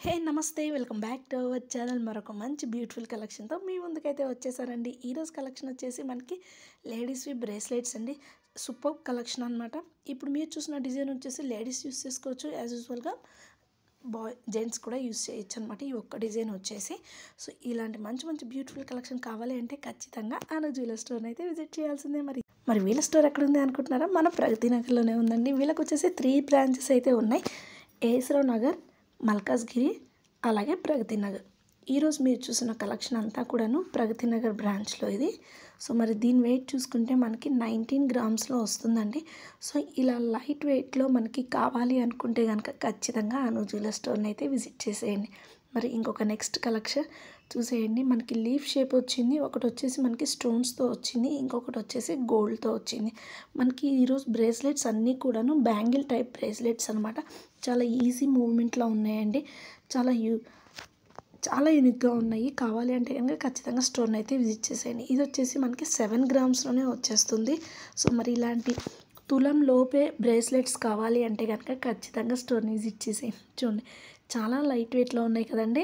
హే నమస్తే welcome back to our channel. మరొక మంచి బ్యూటిఫుల్ కలెక్షన్తో మీ ముందుకైతే వచ్చేసారండి. ఈరోజు కలెక్షన్ వచ్చేసి మనకి లేడీస్వి బ్రేస్లెట్స్ అండి. సూపర్ కలెక్షన్ అనమాట. ఇప్పుడు మీరు చూసిన డిజైన్ వచ్చేసి లేడీస్ యూస్ చేసుకోవచ్చు, యాజ్ యూజువల్గా జెంట్స్ కూడా యూస్ చేయొచ్చు అనమాట. ఈ ఒక్క డిజైన్ వచ్చేసి సో ఇలాంటి మంచి మంచి బ్యూటిఫుల్ కలెక్షన్ కావాలి అంటే ఖచ్చితంగా ఆన జ్యువెలర్ స్టోర్ని అయితే విజిట్ చేయాల్సిందే. మరి వీళ్ళ స్టోర్ ఎక్కడ ఉంది అనుకుంటున్నారా? మన ప్రగతి నగర్లోనే ఉందండి. వీళ్ళకి వచ్చేసి 3 బ్రాంచెస్ అయితే ఉన్నాయి. ఏసరావు నగర్, మల్కాజ్గిరి, అలాగే ప్రగతి నగర్. ఈరోజు మీరు చూసిన కలెక్షన్ అంతా కూడాను ప్రగతి నగర్ బ్రాంచ్లో ఇది. సో మరి దీని వెయిట్ చూసుకుంటే మనకి 19 గ్రామ్స్లో వస్తుందండి. సో ఇలా లైట్ వెయిట్లో మనకి కావాలి అనుకుంటే కనుక ఖచ్చితంగా అను జ్యువెలర్ స్టోర్ని అయితే విజిట్ చేసేయండి. మరి ఇంకొక నెక్స్ట్ కలెక్షన్ చూసేయండి. మనకి లీఫ్ షేప్ వచ్చింది, ఒకటి వచ్చేసి మనకి స్టోన్స్తో వచ్చింది, ఇంకొకటి వచ్చేసి గోల్డ్తో వచ్చింది. మనకి ఈరోజు బ్రేస్లెట్స్ అన్నీ కూడాను బ్యాంగిల్ టైప్ బ్రేస్లెట్స్ అనమాట. చాలా ఈజీ మూవ్మెంట్లో ఉన్నాయండి. చాలా యూనిక్గా ఉన్నాయి. కావాలి అంటే కనుక ఖచ్చితంగా స్టోర్ని అయితే విజిట్ చేసేయండి. ఇది వచ్చేసి మనకి 7 గ్రామ్స్లోనే వచ్చేస్తుంది. సో మరి ఇలాంటి తులం లోపే బ్రేస్లెట్స్ కావాలి అంటే కనుక ఖచ్చితంగా స్టోర్ని విజిట్ చేసేయండి. చూడండి చాలా లైట్ వెయిట్లో ఉన్నాయి కదండి.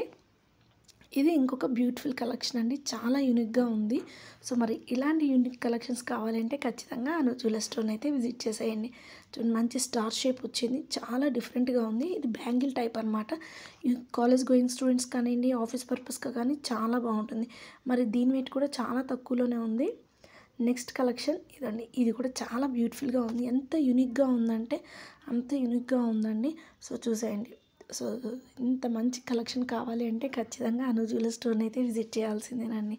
ఇది ఇంకొక బ్యూటిఫుల్ కలెక్షన్ అండి. చాలా యూనిక్గా ఉంది. సో మరి ఇలాంటి యూనిక్ కలెక్షన్స్ కావాలంటే ఖచ్చితంగా అను జ్యువెలర్ స్టోర్ని అయితే విజిట్ చేసేయండి. చూడండి మంచి స్టార్ షేప్ వచ్చింది, చాలా డిఫరెంట్గా ఉంది. ఇది బ్యాంగిల్ టైప్ అనమాట. కాలేజ్ గోయింగ్ స్టూడెంట్స్ కానివ్వండి, ఆఫీస్ పర్పస్గా కానీ చాలా బాగుంటుంది. మరి దీని వెయిట్ కూడా చాలా తక్కువలోనే ఉంది. నెక్స్ట్ కలెక్షన్ ఇదండి. ఇది కూడా చాలా బ్యూటిఫుల్గా ఉంది. ఎంత యూనిక్గా ఉందంటే అంత యూనిక్గా ఉందండి. సో చూసేయండి. సో ఇంత మంచి కలెక్షన్ కావాలి అంటే ఖచ్చితంగా అను జ్యువెలర్ స్టోర్ని అయితే విజిట్ చేయాల్సిందేనండి.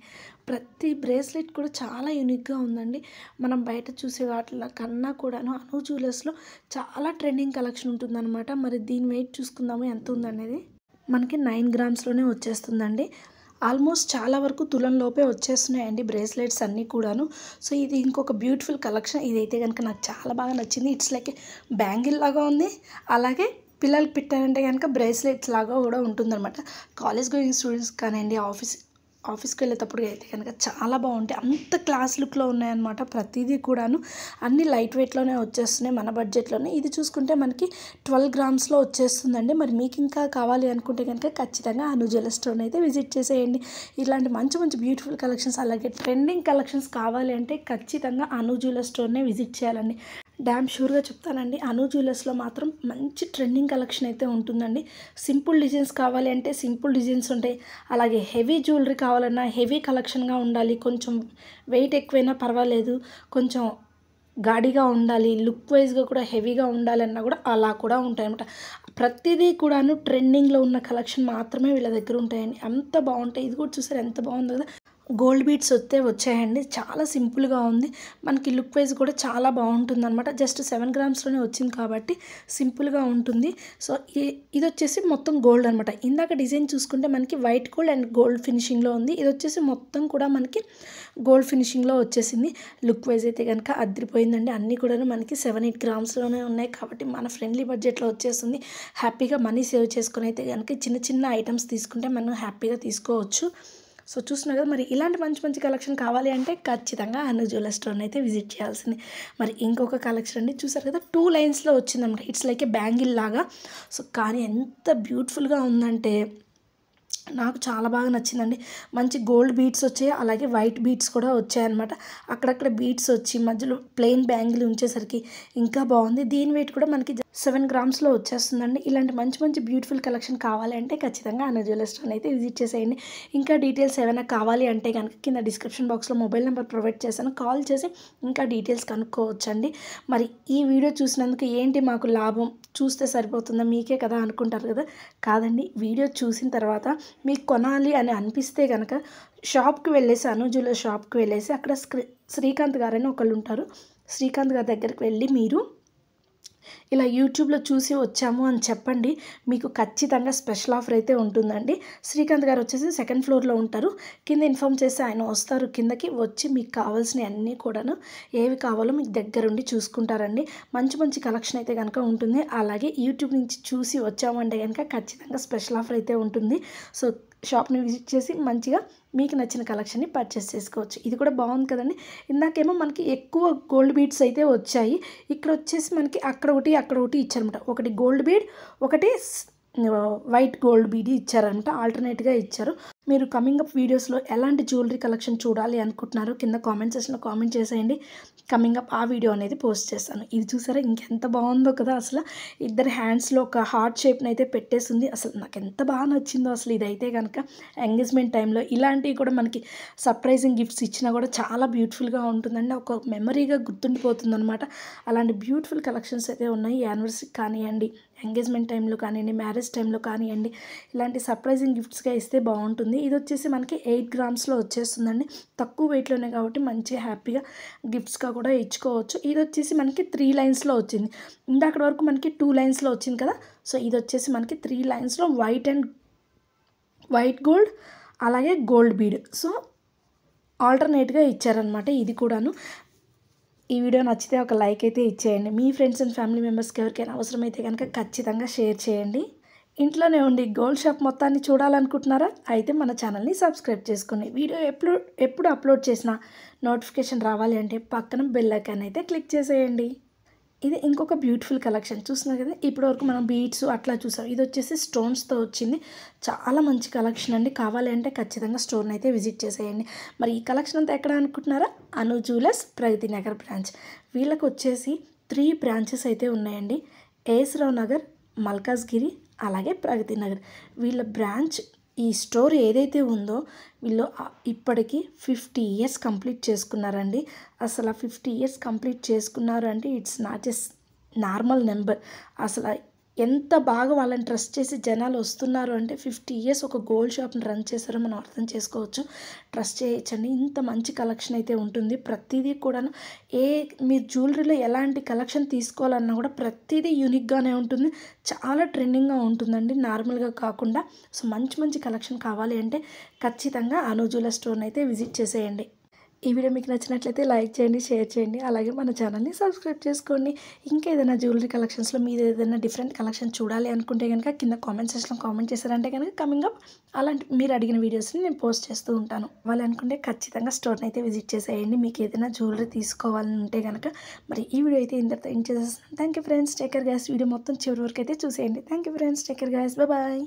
ప్రతి బ్రేస్లెట్ కూడా చాలా యూనిక్గా ఉందండి. మనం బయట చూసే వాటిల కన్నా కూడాను అను జ్యువెలర్స్లో చాలా ట్రెండింగ్ కలెక్షన్ ఉంటుందన్నమాట. మరి దీని వెయిట్ చూసుకుందాము ఎంత ఉందనేది. మనకి 9 గ్రామ్స్లోనే వచ్చేస్తుందండి. ఆల్మోస్ట్ చాలా వరకు తులంలోపే వచ్చేస్తున్నాయండి బ్రేస్లెట్స్ అన్నీ కూడాను. సో ఇది ఇంకొక బ్యూటిఫుల్ కలెక్షన్. ఇదైతే కనుక నాకు చాలా బాగా నచ్చింది. ఇట్స్ లైక్ బ్యాంగిల్ లాగా ఉంది, అలాగే పిల్లలకి పెట్టారంటే కనుక బ్రేస్లెట్స్ లాగా కూడా ఉంటుందన్నమాట. కాలేజ్ గోయింగ్ స్టూడెంట్స్ కానివ్వండి, ఆఫీస్కి వెళ్ళేటప్పుడు అయితే కనుక చాలా బాగుంటాయి. అంత క్లాస్ లుక్లో ఉన్నాయన్నమాట. ప్రతిదీ కూడాను అన్ని లైట్ వెయిట్లోనే వచ్చేస్తున్నాయి మన బడ్జెట్లోనే. ఇది చూసుకుంటే మనకి 12 గ్రామ్స్లో వచ్చేస్తుందండి. మరి మీకు ఇంకా కావాలి అనుకుంటే కనుక ఖచ్చితంగా అను జ్యువెలర్ స్టోర్ని అయితే విజిట్ చేసేయండి. ఇలాంటి మంచి మంచి బ్యూటిఫుల్ కలెక్షన్స్, అలాగే ట్రెండింగ్ కలెక్షన్స్ కావాలి అంటే ఖచ్చితంగా అను జ్యువెలర్ స్టోర్నే విజిట్ చేయాలండి. డ్యామ్ షూర్గా చెప్తానండి. అను జ్యువెలర్స్లో మాత్రం మంచి ట్రెండింగ్ కలెక్షన్ అయితే ఉంటుందండి. సింపుల్ డిజైన్స్ కావాలి అంటే సింపుల్ డిజైన్స్ ఉంటాయి, అలాగే హెవీ జ్యువెలరీ కావాలన్నా హెవీ కలెక్షన్గా ఉండాలి, కొంచెం వెయిట్ ఎక్కువైనా పర్వాలేదు, కొంచెం గాడిగా ఉండాలి, లుక్ వైజ్గా కూడా హెవీగా ఉండాలన్నా కూడా అలా కూడా ఉంటాయన్నమాట. ప్రతిదీ కూడాను ట్రెండింగ్లో ఉన్న కలెక్షన్ మాత్రమే వీళ్ళ దగ్గర ఉంటాయండి. అంత బాగుంటాయి. ఇది కూడా చూసారు ఎంత బాగుందో కదా. గోల్డ్ బీడ్స్ వచ్చాయండి. చాలా సింపుల్గా ఉంది. మనకి లుక్ వైజ్ కూడా చాలా బాగుంటుంది అనమాట. జస్ట్ 7 గ్రామ్స్లోనే వచ్చింది కాబట్టి సింపుల్గా ఉంటుంది. సో ఇది వచ్చేసి మొత్తం గోల్డ్ అనమాట. ఇందాక డిజైన్ చూసుకుంటే మనకి వైట్ గోల్డ్ అండ్ గోల్డ్ ఫినిషింగ్లో ఉంది. ఇది వచ్చేసి మొత్తం కూడా మనకి గోల్డ్ ఫినిషింగ్లో వచ్చేసింది. లుక్ వైజ్ అయితే కనుక అదిరిపోయిందండి. అన్నీ కూడా మనకి 7-8 గ్రామ్స్లోనే ఉన్నాయి కాబట్టి మన ఫ్రెండ్లీ బడ్జెట్లో వచ్చేస్తుంది. హ్యాపీగా మనీ సేవ్ చేసుకుని అయితే కనుక చిన్న చిన్న ఐటమ్స్ తీసుకుంటే మనం హ్యాపీగా తీసుకోవచ్చు. సో చూస్తున్నారు కదా. మరి ఇలాంటి మంచి మంచి కలెక్షన్ కావాలి అంటే ఖచ్చితంగా అను జ్యువెలర్ స్టోర్ని అయితే విజిట్ చేయాల్సింది. మరి ఇంకొక కలెక్షన్ అండి. చూసారు కదా 2 లైన్స్లో వచ్చిందన్నమాట. ఇట్స్ లైక్ ఏ బ్యాంగిల్ లాగా. సో కానీ ఎంత బ్యూటిఫుల్గా ఉందంటే నాకు చాలా బాగా నచ్చిందండి. మంచి గోల్డ్ బీడ్స్ వచ్చాయి, అలాగే వైట్ బీడ్స్ కూడా వచ్చాయన్నమాట. అక్కడక్కడ బీడ్స్ వచ్చి మధ్యలో ప్లెయిన్ బ్యాంగిల్ ఉంచేసరికి ఇంకా బాగుంది. దీని వెయిట్ కూడా మనకి 7 గ్రామ్స్లో వచ్చేస్తుందండి. ఇలాంటి మంచి మంచి బ్యూటిఫుల్ కలెక్షన్ కావాలి అంటే ఖచ్చితంగా అను జ్యువెలర్ స్టోర్ని అయితే విజిట్ చేసేయండి. ఇంకా డీటెయిల్స్ ఏమైనా కావాలి అంటే కనుక కింద డిస్క్రిప్షన్ బాక్స్లో మొబైల్ నెంబర్ ప్రొవైడ్ చేశాను. కాల్ చేసి ఇంకా డీటెయిల్స్ కనుక్కోవచ్చండి. మరి ఈ వీడియో చూసినందుకు ఏంటి మాకు లాభం, చూస్తే సరిపోతుందా మీకే కదా అనుకుంటారు కదా. కాదండి, వీడియో చూసిన తర్వాత మీకు కొనాలి అని అనిపిస్తే కనుక షాప్కి వెళ్ళేసి అను జ్యువెలర్ షాప్కి వెళ్ళేసి అక్కడ శ్రీకాంత్ గారని ఒకళ్ళు ఉంటారు. శ్రీకాంత్ గారి దగ్గరికి వెళ్ళి మీరు ఇలా యూట్యూబ్లో చూసి వచ్చాము అని చెప్పండి. మీకు ఖచ్చితంగా స్పెషల్ ఆఫర్ అయితే ఉంటుందండి. శ్రీకాంత్ గారు వచ్చేసి 2nd ఫ్లోర్లో ఉంటారు. కింద ఇన్ఫామ్ చేసి ఆయన వస్తారు కిందకి. వచ్చి మీకు కావాల్సినవి అన్నీ కూడాను ఏవి కావాలో మీకు దగ్గరుండి చూసుకుంటారండి. మంచి మంచి కలెక్షన్ అయితే కనుక ఉంటుంది. అలాగే యూట్యూబ్ నుంచి చూసి వచ్చామంటే కనుక ఖచ్చితంగా స్పెషల్ ఆఫర్ అయితే ఉంటుంది. సో షాప్ని విజిట్ చేసి మంచిగా మీకు నచ్చిన కలెక్షన్ని పర్చేస్ చేసుకోవచ్చు. ఇది కూడా బాగుంది కదండి. ఇందాకేమో మనకి ఎక్కువ గోల్డ్ బీడ్స్ అయితే వచ్చాయి. ఇక్కడ వచ్చేసి మనకి అక్కడ ఒకటి ఇచ్చారనమాట. ఒకటి గోల్డ్ బీడ్, ఒకటి వైట్ గోల్డ్ బీడీ ఇచ్చారనమాట. ఆల్టర్నేట్గా ఇచ్చారు. మీరు కమింగ్ అప్ వీడియోస్లో ఎలాంటి జ్యువెలరీ కలెక్షన్ చూడాలి అనుకుంటున్నారో కింద కామెంట్ సెక్షన్లో కామెంట్ చేసేయండి. కమింగ్ అప్ ఆ వీడియో అనేది పోస్ట్ చేస్తాను. ఇది చూసారా ఇంకెంత బాగుందో కదా. అసలు ఇద్దరి హ్యాండ్స్లో ఒక హార్ట్ షేప్ని అయితే పెట్టేసింది. అసలు నాకు ఎంత బాగా నచ్చిందో అసలు ఇదైతే కనుక. ఎంగేజ్మెంట్ టైంలో ఇలాంటివి కూడా మనకి సర్ప్రైజింగ్ గిఫ్ట్స్ ఇచ్చినా కూడా చాలా బ్యూటిఫుల్గా ఉంటుందండి. ఒక మెమరీగా గుర్తుండిపోతుంది అనమాట. అలాంటి బ్యూటిఫుల్ కలెక్షన్స్ అయితే ఉన్నాయి. యానివర్సరీకి కానివ్వండి, ఎంగేజ్మెంట్ టైంలో కానివ్వండి, మ్యారేజ్ టైంలో కానివ్వండి, ఇలాంటి సర్ప్రైజింగ్ గిఫ్ట్స్గా ఇస్తే బాగుంటుంది. ఇది వచ్చేసి మనకి 8 గ్రామ్స్లో వచ్చేస్తుందండి. తక్కువ వెయిట్లోనే కాబట్టి మంచిగా హ్యాపీగా గిఫ్ట్స్గా కూడా ఇచ్చుకోవచ్చు. ఇది వచ్చేసి మనకి 3 లైన్స్లో వచ్చింది. ఇందాకటి వరకు మనకి 2 లైన్స్లో వచ్చింది కదా. సో ఇది వచ్చేసి మనకి 3 లైన్స్లో వైట్ గోల్డ్ అలాగే గోల్డ్ బీడ్. సో ఆల్టర్నేట్గా ఇచ్చారనమాట ఇది కూడాను. ఈ వీడియో నచ్చితే ఒక లైక్ అయితే ఇచ్చేయండి. మీ ఫ్రెండ్స్ అండ్ ఫ్యామిలీ మెంబర్స్కి ఎవరికైనా అవసరమైతే కనుక ఖచ్చితంగా షేర్ చేయండి. ఇంట్లోనే ఉండి గోల్డ్ షాప్ మొత్తాన్ని చూడాలనుకుంటున్నారా? అయితే మన ఛానల్ని సబ్స్క్రైబ్ చేసుకోండి. వీడియో ఎప్పుడు అప్లోడ్ చేసినా నోటిఫికేషన్ రావాలి అంటే పక్కన బెల్ ఐకాన్ అయితే క్లిక్ చేసేయండి. ఇది ఇంకొక బ్యూటిఫుల్ కలెక్షన్ చూస్తున్నారు కదా. ఇప్పటివరకు మనం బీడ్స్ అట్లా చూసాం. ఇది వచ్చేసి స్టోన్స్తో వచ్చింది. చాలా మంచి కలెక్షన్ అండి. కావాలి అంటే ఖచ్చితంగా స్టోర్ని అయితే విజిట్ చేసేయండి. మరి ఈ కలెక్షన్ అంతా ఎక్కడ అనుకుంటున్నారా? అను జ్యువెలర్స్ ప్రగతి నగర్ బ్రాంచ్. వీళ్ళకి వచ్చేసి 3 బ్రాంచెస్ అయితే ఉన్నాయండి. ఏఎస్ రావు నగర్, మల్కాజ్గిరి అలాగే ప్రగతి నగర్. వీళ్ళ బ్రాంచ్ ఈ స్టోర్ ఏదైతే ఉందో వీళ్ళు ఇప్పటికీ 50 ఇయర్స్ కంప్లీట్ చేసుకున్నారండి. అసలు 50 ఇయర్స్ కంప్లీట్ చేసుకున్నారు అంటే it's not as normal number. అసలు ఎంత బాగా వాళ్ళని ట్రస్ట్ చేసి జనాలు వస్తున్నారు అంటే 50 ఇయర్స్ ఒక గోల్డ్ షాప్ని రన్ చేశారో మనం అర్థం చేసుకోవచ్చు. ట్రస్ట్ చేయొచ్చండి. ఇంత మంచి కలెక్షన్ అయితే ఉంటుంది. ప్రతిదీ కూడాను మీరు జ్యువెలరీలో ఎలాంటి కలెక్షన్ తీసుకోవాలన్నా కూడా ప్రతిదీ యూనిక్గానే ఉంటుంది. చాలా ట్రెండింగ్గా ఉంటుందండి, నార్మల్గా కాకుండా. సో మంచి కలెక్షన్ కావాలి అంటే ఖచ్చితంగా అను జ్యువెలర్ స్టోర్ని అయితే విజిట్ చేసేయండి. ఈ వీడియో మీకు నచ్చినట్లయితే లైక్ చేయండి, షేర్ చేయండి, అలాగే మన ఛానల్ని సబ్స్క్రైబ్ చేసుకోండి. ఇంకా ఏదైనా జ్యువెలరీ కలెక్షన్స్లో మీరు ఏదైనా డిఫరెంట్ కలెక్షన్ చూడాలి అనుకుంటే కనుక కింద కామెంట్ సెక్షన్లో కామెంట్ చేశారంటే కనుక కమింగ్ అప్ అలాంటి మీరు అడిగిన వీడియోస్ని నేను పోస్ట్ చేస్తూ ఉంటాను. వాళ్ళు అనుకుంటే ఖచ్చితంగా స్టోర్ని అయితే విజిట్ చేసేయండి. మీకు ఏదైనా జ్యువెలరీ తీసుకోవాలని ఉంటే కనుక. మరి ఈ వీడియో అయితే ఇంతటితో ఎండ్ చేసేస్తాను. Thank you friends, take care guys. Video మొత్తం చివరి వరకు అయితే చూసేయండి. Thank you friends, take care guys, bye.